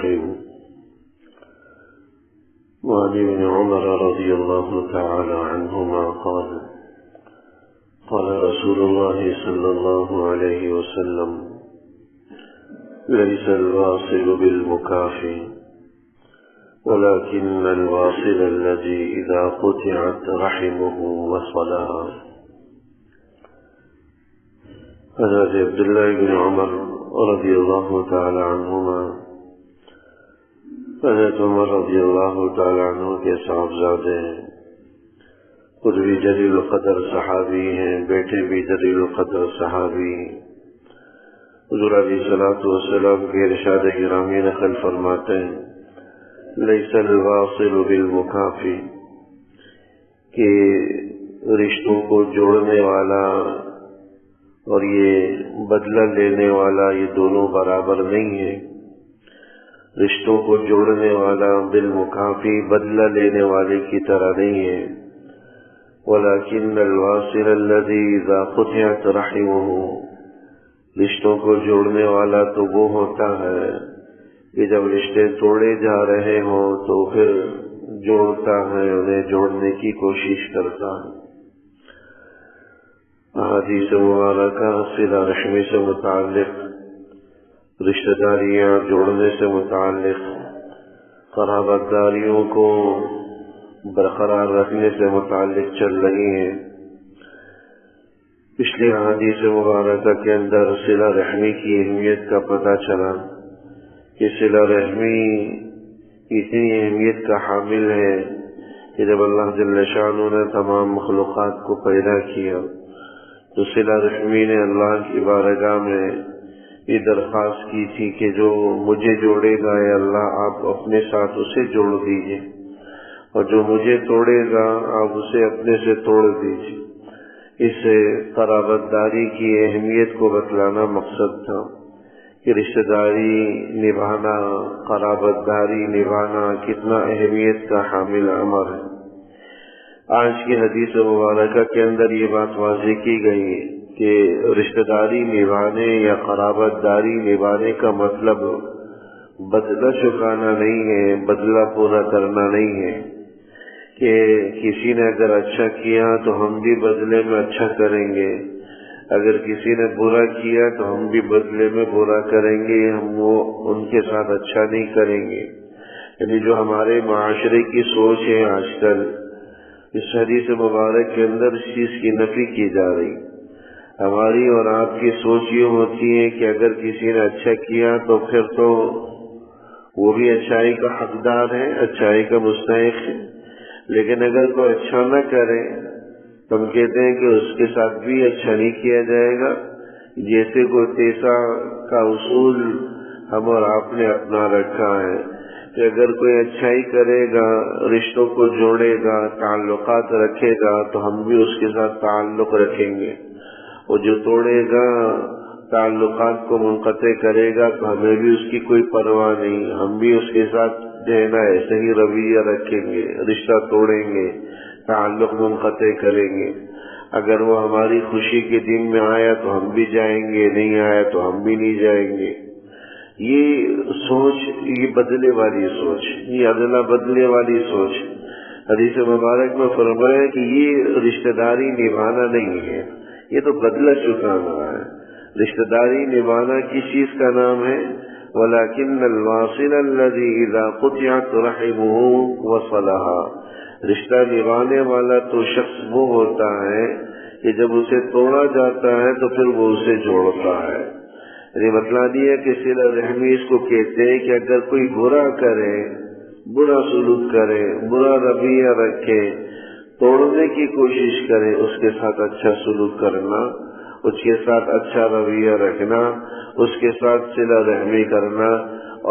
الرحيم. وعن ابن عمر رضي الله تعالى عنهما قال قال رسول الله صلى الله عليه وسلم: ليس الواصل بالمكافي ولكن الواصل الذي إذا قطعت رحمه وصلها. حضرت عبداللہ بن عمر رضی اللہ تعالی عنہما حضرت عمر رضی اللہ تعالی عنہ کے صاحبزادے ہیں، خود بھی جلیل القدر صحابی ہیں، بیٹے بھی جلیل القدر صحابی ہیں۔ حضور علیہ الصلوۃ والسلام کے ارشاد گرامی نقل فرماتے ہیں: لیس الواصل بالمکافی، کہ رشتوں کو جوڑنے والا اور یہ بدلہ لینے والا یہ دونوں برابر نہیں ہے۔ رشتوں کو جوڑنے والا بالمکافی بدلہ لینے والے کی طرح نہیں ہے۔ ولیکن الواصل الذی اذا قطعت رحمہ، رشتوں کو جوڑنے والا تو وہ ہوتا ہے کہ جب رشتے توڑے جا رہے ہوں تو پھر جوڑتا ہے، انہیں جوڑنے کی کوشش کرتا ہے۔ احادیث مبارکہ صلہ رحمی سے متعلق، رشتہ داریاں جوڑنے سے متعلق، قرابت داریوں کو برقرار رکھنے سے متعلق چل رہی ہیں۔ پچھلی احادیث مبارکہ کے اندر صلہ رحمی کی اہمیت کا پتہ چلا کہ صلہ رحمی اتنی اہمیت کا حامل ہے کہ جب اللہ جل شانہ نے تمام مخلوقات کو پیدا کیا تو صلہ رحمی نے اللہ کی بارگاہ میں یہ درخواست کی تھی کہ جو مجھے جوڑے گا اے اللہ آپ اپنے ساتھ اسے جوڑ دیجئے، اور جو مجھے توڑے گا آپ اسے اپنے سے توڑ دیجئے۔ اس سے قرابت داری کی اہمیت کو بتلانا مقصد تھا کہ رشتہ داری نبھانا، قرابت داری نبھانا کتنا اہمیت کا حامل امر ہے۔ آج کی حدیث مبارکہ کے اندر یہ بات واضح کی گئی کہ رشتہ داری نبھانے یا قرابت داری نبھانے کا مطلب بدلہ چکانا نہیں ہے، بدلہ پورا کرنا نہیں ہے کہ کسی نے اگر اچھا کیا تو ہم بھی بدلے میں اچھا کریں گے، اگر کسی نے برا کیا تو ہم بھی بدلے میں برا کریں گے، ہم وہ ان کے ساتھ اچھا نہیں کریں گے۔ یعنی جو ہمارے معاشرے کی سوچ ہے آج کل، اس حدیث مبارک کے اندر اس چیز کی نفی کی جا رہی۔ ہماری اور آپ کی سوچ یہ ہوتی ہے کہ اگر کسی نے اچھا کیا تو پھر تو وہ بھی اچھائی کا حقدار ہے، اچھائی کا مستحق ہے، لیکن اگر کوئی اچھا نہ کرے تو ہم کہتے ہیں کہ اس کے ساتھ بھی اچھا نہیں کیا جائے گا۔ جیسے کوئی تیسا کا اصول ہم اور آپ نے اپنا رکھا ہے کہ اگر کوئی اچھائی کرے گا، رشتوں کو جوڑے گا، تعلقات رکھے گا تو ہم بھی اس کے ساتھ تعلق رکھیں گے، اور جو توڑے گا، تعلقات کو منقطع کرے گا تو ہمیں بھی اس کی کوئی پرواہ نہیں، ہم بھی اس کے ساتھ جو ہے نا ایسے ہی رویہ رکھیں گے، رشتہ توڑیں گے، تعلق منقطع کریں گے۔ اگر وہ ہماری خوشی کے دن میں آیا تو ہم بھی جائیں گے، نہیں آیا تو ہم بھی نہیں جائیں گے۔ یہ سوچ، یہ بدلے والی سوچ، یہ ادلا بدلے والی سوچ۔ حدیث مبارک میں فرمایا کہ یہ رشتہ داری نبھانا نہیں ہے، یہ تو بدلہ چکانا ہے۔ رشتہ داری نبھانا کس چیز کا نام ہے؟ وَلَكِنَّ الْوَاصِلَ الَّذِي إِذَا قُطِعَتْ رَحِمُهُ وَصَلَهَا، رشتہ نبھانے والا تو شخص وہ ہوتا ہے کہ جب اسے توڑا جاتا ہے تو پھر وہ اسے جوڑتا ہے۔ یہ مطلب یہ ہے کہ صلہ رحمی اس کو کہتے ہیں کہ اگر کوئی برا کرے، برا سلوک کرے، برا رویہ رکھے، توڑنے کی کوشش کرے، اس کے ساتھ اچھا سلوک کرنا، اس کے ساتھ اچھا رویہ رکھنا، اس کے ساتھ صلہ رحمی کرنا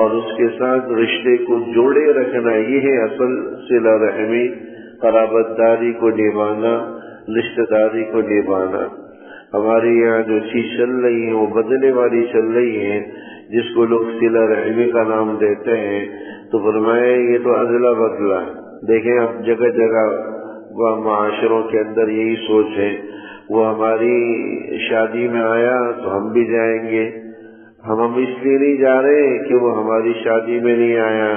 اور اس کے ساتھ رشتے کو جوڑے رکھنا، یہ ہے اصل صلہ رحمی، قرابت داری کو نبھانا، رشتہ داری کو نبھانا۔ ہمارے یہاں جو چیز چل رہی ہے وہ بدلے والی چل رہی ہے، جس کو لوگ صلہ رحمی کا نام دیتے ہیں، تو فرمایا یہ تو ادلا بدلا ہے۔ دیکھیں اب جگہ جگہ معاشروں کے اندر یہی سوچ ہے، وہ ہماری شادی میں آیا تو ہم بھی جائیں گے، ہم اس لیے نہیں جا رہے کہ وہ ہماری شادی میں نہیں آیا.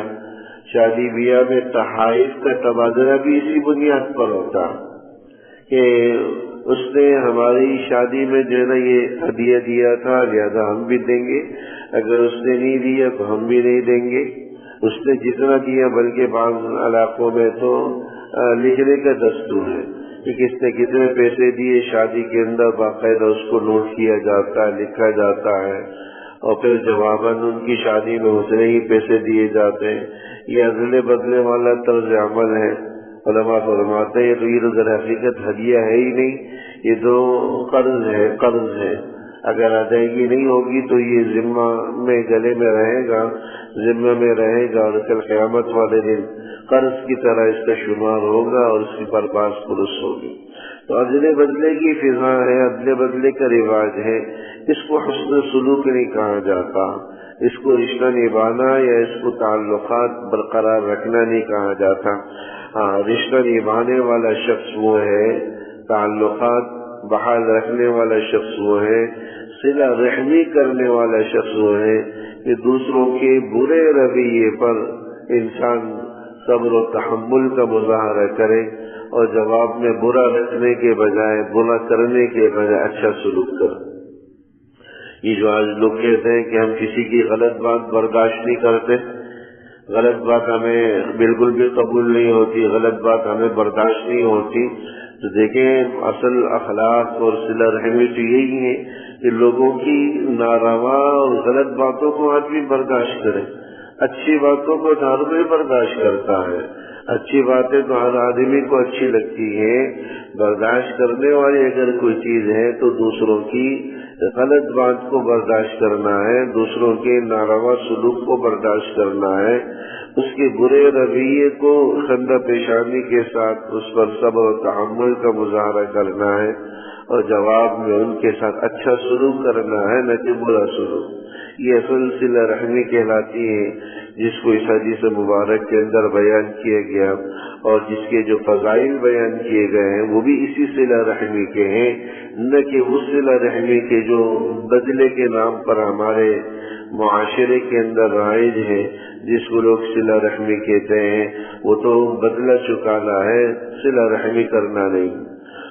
شادی بیاہ میں تحائف کا تبادلہ بھی اسی بنیاد پر ہوتا کہ اس نے ہماری شادی میں جو ہے نا یہ ہدیہ دیا تھا، لہذا ہم بھی دیں گے. اگر اس نے نہیں دیا تو ہم بھی نہیں دیں گے. اس نے جتنا دیا، بلکہ بعض علاقوں میں تو لکھنے کا دستور ہے کہ کس نے کتنے پیسے دیے، شادی کے اندر باقاعدہ اس کو نوٹ کیا جاتا ہے، لکھا جاتا ہے، اور پھر جواباً ان کی شادی میں اتنے ہی پیسے دیے جاتے ہیں. یہ ادلے بدلے والا طرز عمل ہے. علماء فرماتے ہیں تو یہ تو در حقیقت ہدیہ ہے ہی نہیں، یہ تو قرض ہے. اگر ادائیگی نہیں ہوگی تو یہ ذمہ میں گلے میں رہے گا، ذمہ میں رہے گا، اور کل قیامت والے دن قرض کی طرح اس کا شمار ہوگا اور اس کی برباد پرس ہوگی. تو ادلے بدلے کی فضا ہے، ادلے بدلے کا رواج ہے. اس کو حسن سلوک نہیں کہا جاتا، اس کو رشتہ نبھانا یا اس کو تعلقات برقرار رکھنا نہیں کہا جاتا. ہاں، رشتہ نبھانے والا شخص وہ ہے، تعلقات بحال رکھنے والا شخص وہ ہے، صلہ رحمی کرنے والا شخص وہ ہے کہ دوسروں کے برے رویے پر انسان صبر و تحمل کا مظاہرہ کرے اور جواب میں برا رکھنے کے بجائے، برا کرنے کے بجائے اچھا سلوک کرے. یہ جو آج لوگ کہتے ہیں کہ ہم کسی کی غلط بات برداشت نہیں کرتے، غلط بات ہمیں بالکل بھی قبول نہیں ہوتی، غلط بات ہمیں برداشت نہیں ہوتی، تو دیکھیں اصل اخلاق اور صلہ رحمی تو یہی ہے کہ لوگوں کی ناروا اور غلط باتوں کو آدمی برداشت کرے. اچھی باتوں کو ہر کوئی برداشت کرتا ہے، اچھی باتیں تو ہر آدمی کو اچھی لگتی ہیں. برداشت کرنے والی اگر کوئی چیز ہے تو دوسروں کی غلط بات کو برداشت کرنا ہے، دوسروں کے ناروا سلوک کو برداشت کرنا ہے، اس کے برے رویے کو خندہ پیشانی کے ساتھ اس پر صبر و تحمل کا مظاہرہ کرنا ہے، اور جواب میں ان کے ساتھ اچھا سلوک کرنا ہے، نہ کہ برا سلوک. یہ اصل صلہ رحمی کہلاتی ہے، جس کو اس حدیث مبارک کے اندر بیان کیا گیا، اور جس کے جو فضائل بیان کیے گئے ہیں وہ بھی اسی صلہ رحمی کے ہیں، نہ کہ اس صلہ رحمی کے جو بدلے کے نام پر ہمارے معاشرے کے اندر رائج ہے، جس کو لوگ صلہ رحمی کہتے ہیں. وہ تو بدلہ چکانا ہے، صلہ رحمی کرنا نہیں.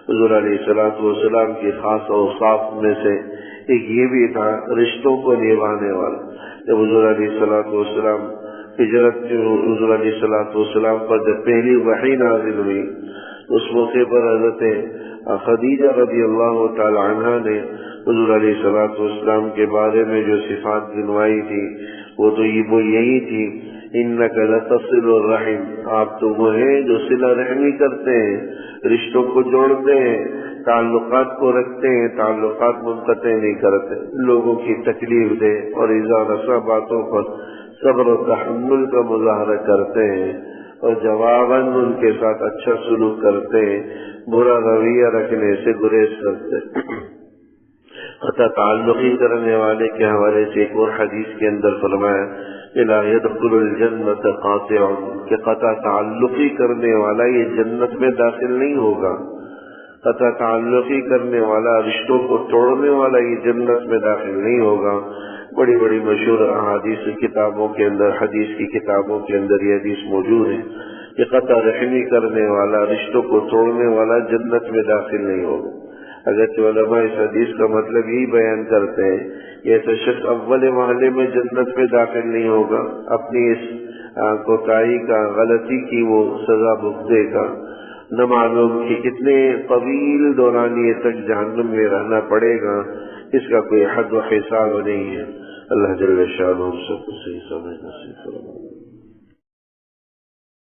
حضور علیہ الصلوۃ والسلام کی خاص اوصاف میں سے ایک یہ بھی تھا رشتوں کو نبھانے والا. جب حضور علیہ الصلوۃ والسلام ہجرت، حضور علیہ الصلوۃ والسلام پر جب پہلی وحی نازل ہوئی، اس موقع پر حضرت خدیجہ رضی اللہ تعالی عنہا نے حضور علیہ الصلوۃ والسلام کے بارے میں جو صفات گنوائی تھی وہ یہی تھی، انک لتصل الرحم، آپ تو وہ ہیں جو صلہ رحمی کرتے ہیں، رشتوں کو جوڑتے ہیں، تعلقات کو رکھتے ہیں، تعلقات منقطع نہیں کرتے، لوگوں کی تکلیف دے اور ایذا رسا باتوں پر صبر و تحمل کا مظاہرہ کرتے ہیں، اور جواباً ان کے ساتھ اچھا سلوک کرتے ہیں، برا رویہ رکھنے سے گریز کرتے ہیں. قطع تعلقی کرنے والے کے حوالے سے ایک اور حدیث کے اندر فرمایا لا يدخل الجنت قاطع، کہ قطع تعلقی کرنے والا یہ جنت میں داخل نہیں ہوگا. قطع تعلقی کرنے والا، رشتوں کو توڑنے والا یہ جنت میں داخل نہیں ہوگا. بڑی بڑی مشہور احادیث کتابوں کے اندر، حدیث کی کتابوں کے اندر یہ حدیث موجود ہے کہ قطع رحمی کرنے والا، رشتوں کو توڑنے والا جنت میں داخل نہیں ہوگا. اگرچہ علماء اس حدیث کا مطلب یہی بیان کرتے ہیں کہ ایسا شخص اول محلے میں جنت میں داخل نہیں ہوگا، اپنی اس کوتاہی کا، غلطی کی وہ سزا بھگتے گا. نہ معلوم کہ کتنے طویل دورانیے تک جہنم میں رہنا پڑے گا، اس کا کوئی حد و حساب نہیں ہے. اللہ جل شانہ ہم سب کو صحیح سمجھ نصیب فرمائے.